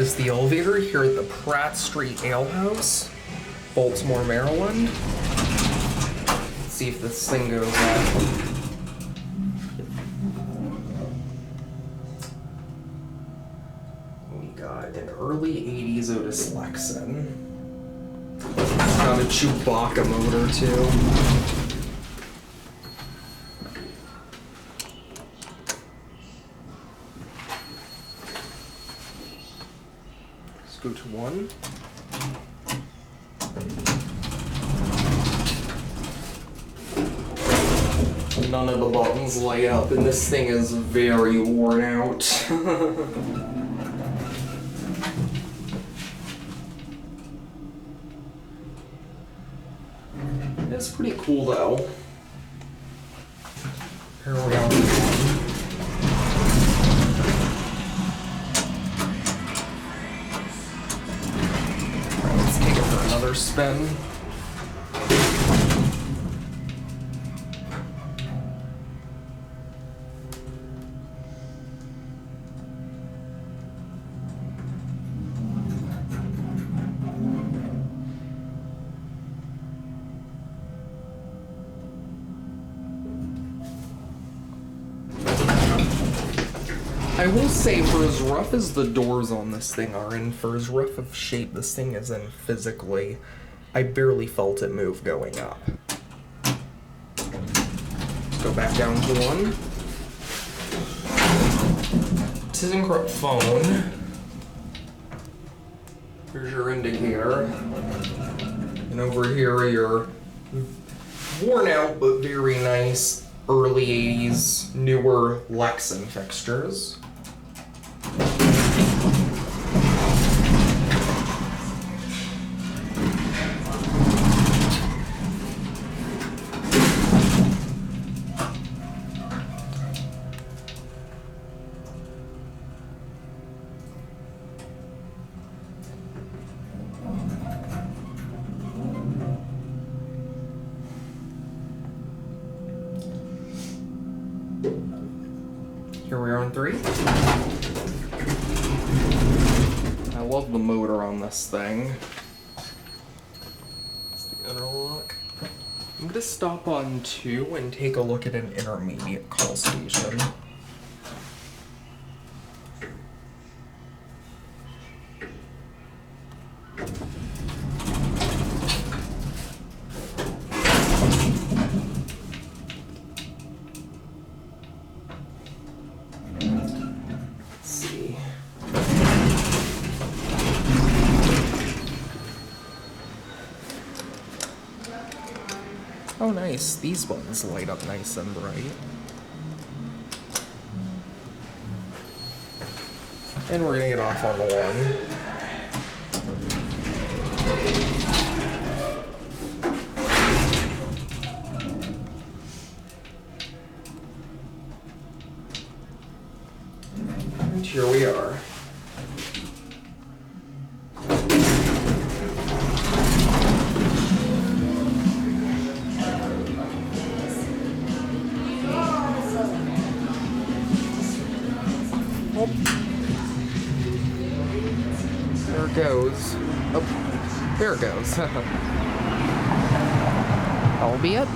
This is the elevator here at the Pratt Street Ale House, Baltimore, Maryland. Let's see if this thing goes up. We got an early 80s Otis Lexan. It's got a Chewbacca motor too. Go to one. None of the buttons light up, and this thing is very worn out. It's pretty cool though. Here we are. Another spin. I will say, for as rough as the doors on this thing are, and for as rough of shape this thing is in physically, I barely felt it move going up. Let's go back down to one. ThyssenKrupp phone. Here's your indicator. And over here are your worn out but very nice early 80s Newer Lexan fixtures. Here we are on 3. I love the motor on this thing. That's the interlock. I'm gonna stop on 2 and take a look at an intermediate call station. Oh nice, these buttons light up nice and bright. And we're gonna get off on the 1. And here we are. There it goes. Oh, there it goes. That'll be it.